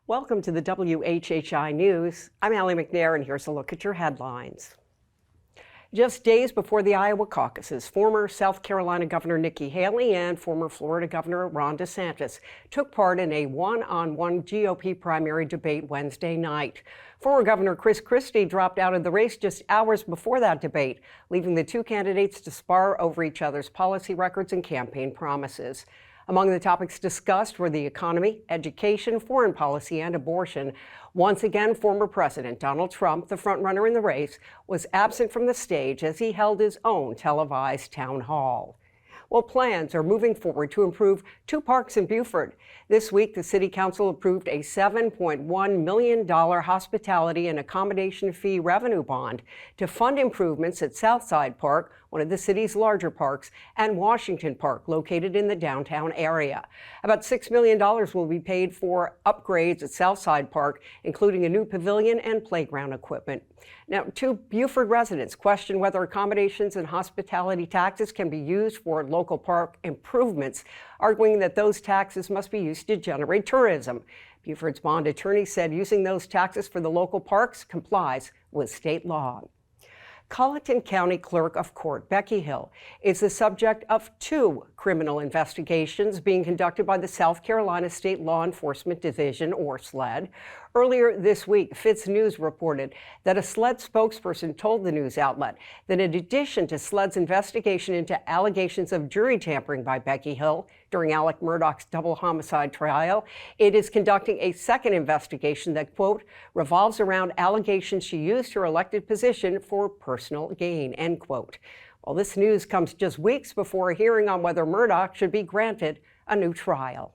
Welcome to the WHHI News. I'm Allie McNair, and here's a look at your headlines. Just days before the Iowa caucuses, former South Carolina Governor Nikki Haley and former Florida Governor Ron DeSantis took part in a one-on-one GOP primary debate Wednesday night. Former Governor Chris Christie dropped out of the race just hours before that debate, leaving the two candidates to spar over each other's policy records and campaign promises. Among the topics discussed were the economy, education, foreign policy, and abortion. Once again, former President Donald Trump, the frontrunner in the race, was absent from the stage as he held his own televised town hall. Well, plans are moving forward to improve two parks in Beaufort. This week, the City Council approved a $7.1 million hospitality and accommodation fee revenue bond to fund improvements at Southside Park, one of the city's larger parks, and Washington Park, located in the downtown area. About $6 million will be paid for upgrades at Southside Park, including a new pavilion and playground equipment. Now, two Beaufort residents question whether accommodations and hospitality taxes can be used for local park improvements, arguing that those taxes must be used to generate tourism. Beaufort's bond attorney said using those taxes for the local parks complies with state law. Colleton County Clerk of Court Becky Hill is the subject of two criminal investigations being conducted by the South Carolina State Law Enforcement Division, or SLED. Earlier this week, Fitz News reported that a SLED spokesperson told the news outlet that in addition to SLED's investigation into allegations of jury tampering by Becky Hill during Alec Murdaugh's double homicide trial, it is conducting a second investigation that, quote, revolves around allegations she used her elected position for personal gain, end quote. Well, this news comes just weeks before a hearing on whether Murdaugh should be granted a new trial.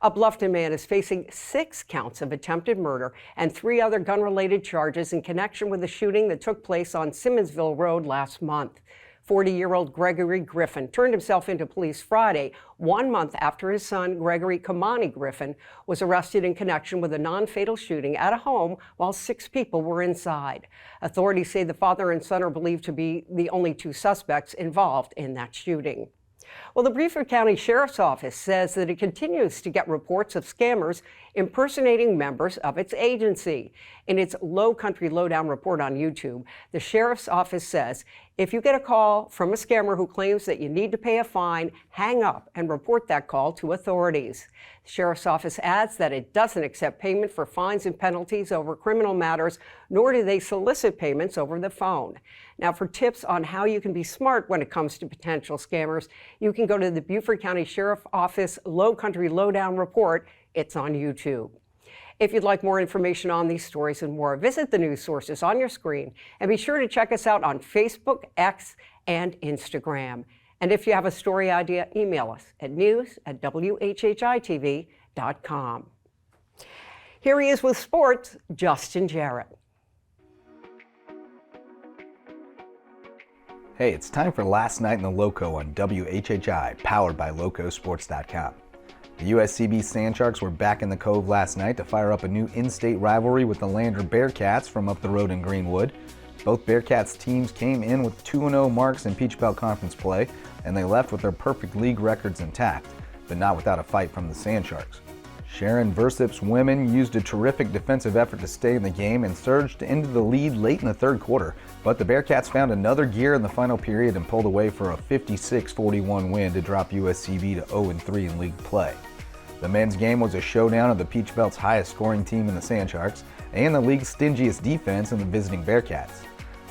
A Bluffton man is facing 6 counts of attempted murder and 3 other gun-related charges in connection with the shooting that took place on Simmonsville Road last month. 40-year-old Gregory Griffin turned himself into police Friday, 1 month after his son, Gregory Kamani Griffin, was arrested in connection with a non-fatal shooting at a home while 6 people were inside. Authorities say the father and son are believed to be the only 2 suspects involved in that shooting. Well, the Beaufort County Sheriff's Office says that it continues to get reports of scammers impersonating members of its agency. In its Low Country Lowdown report on YouTube, the Sheriff's Office says if you get a call from a scammer who claims that you need to pay a fine, hang up and report that call to authorities. The Sheriff's Office adds that it doesn't accept payment for fines and penalties over criminal matters, nor do they solicit payments over the phone. Now, for tips on how you can be smart when it comes to potential scammers, you can go to the Beaufort County Sheriff's Office Low Country Lowdown report. It's on YouTube. If you'd like more information on these stories and more, visit the news sources on your screen and be sure to check us out on Facebook, X, and Instagram. And if you have a story idea, email us at news@WHHITV.com. Here he is with sports, Justin Jarrett. Hey, it's time for Last Night in the Lowco on WHHI, powered by LowcoSports.com. The USCB Sand Sharks were back in the Cove last night to fire up a new in-state rivalry with the Lander Bearcats from up the road in Greenwood. Both Bearcats teams came in with 2-0 marks in Peach Belt Conference play, and they left with their perfect league records intact, but not without a fight from the Sand Sharks. Sharon Versyp's women used a terrific defensive effort to stay in the game and surged into the lead late in the third quarter, but the Bearcats found another gear in the final period and pulled away for a 56-41 win to drop USCB to 0-3 in league play. The men's game was a showdown of the Peach Belt's highest scoring team in the Sand Sharks and the league's stingiest defense in the visiting Bearcats.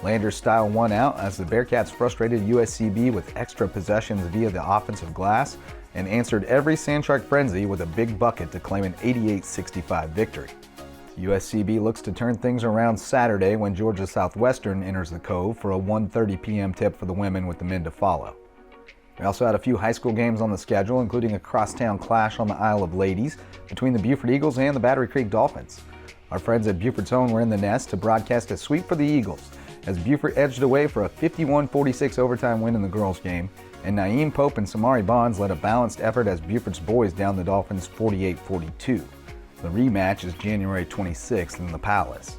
Lander's style won out as the Bearcats frustrated USCB with extra possessions via the offensive glass and answered every Sand Shark frenzy with a big bucket to claim an 88-65 victory. USCB looks to turn things around Saturday when Georgia Southwestern enters the Cove for a 1:30 p.m. tip for the women with the men to follow. We also had a few high school games on the schedule, including a crosstown clash on the Isle of Ladies between the Beaufort Eagles and the Battery Creek Dolphins. Our friends at Beaufort's Own were in the nest to broadcast a sweep for the Eagles as Beaufort edged away for a 51-46 overtime win in the girls' game, and Naeem Pope and Samari Bonds led a balanced effort as Beaufort's boys downed the Dolphins 48-42. The rematch is January 26th in the Palace.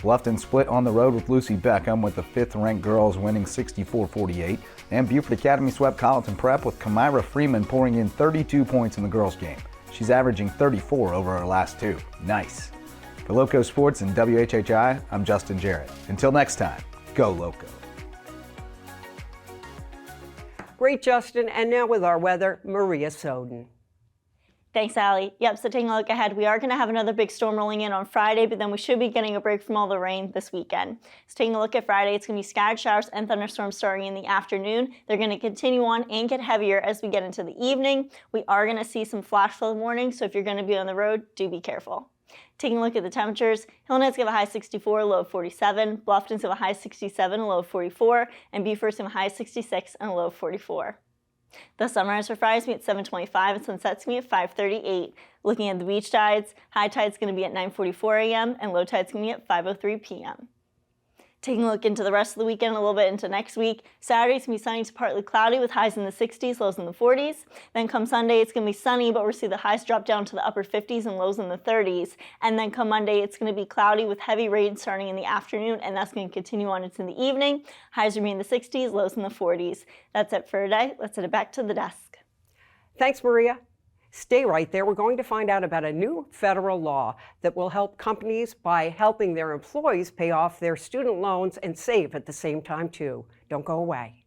Bluffton split on the road with Lucy Beckham, with the 5th-ranked girls winning 64-48, and Beaufort Academy swept Colleton Prep with Kamira Freeman pouring in 32 points in the girls' game. She's averaging 34 over her last 2. Nice. For Lowco Sports and WHHI, I'm Justin Jarrett. Until next time, go Lowco. Great, Justin. And now with our weather, Maria Soden. Thanks, Allie. Yep, so taking a look ahead, we are going to have another big storm rolling in on Friday, but then we should be getting a break from all the rain this weekend. So taking a look at Friday, it's going to be scattered showers and thunderstorms starting in the afternoon. They're going to continue on and get heavier as we get into the evening. We are going to see some flash flood warnings, so if you're going to be on the road, do be careful. Taking a look at the temperatures, Hillnet's going to have a high 64, low of 47, Bluffton's going to have a high 67, a low of 44, and Beaufort's going to have a high 66 and a low of 44. The sunrise for Friday is going to be at 7:25 and sunset's going to be at 5:38. Looking at the beach tides, high tide's going to be at 9:44 a.m. and low tide's going to be at 5:03 p.m. Taking a look into the rest of the weekend, a little bit into next week, Saturday's going to be sunny to partly cloudy with highs in the 60s, lows in the 40s. Then come Sunday, it's going to be sunny, but we'll see the highs drop down to the upper 50s and lows in the 30s. And then come Monday, it's going to be cloudy with heavy rain starting in the afternoon, and that's going to continue on into the evening. Highs remain in the 60s, lows in the 40s. That's it for today. Let's send it back to the desk. Thanks, Maria. Stay right there. We're going to find out about a new federal law that will help companies by helping their employees pay off their student loans and save at the same time, too. Don't go away.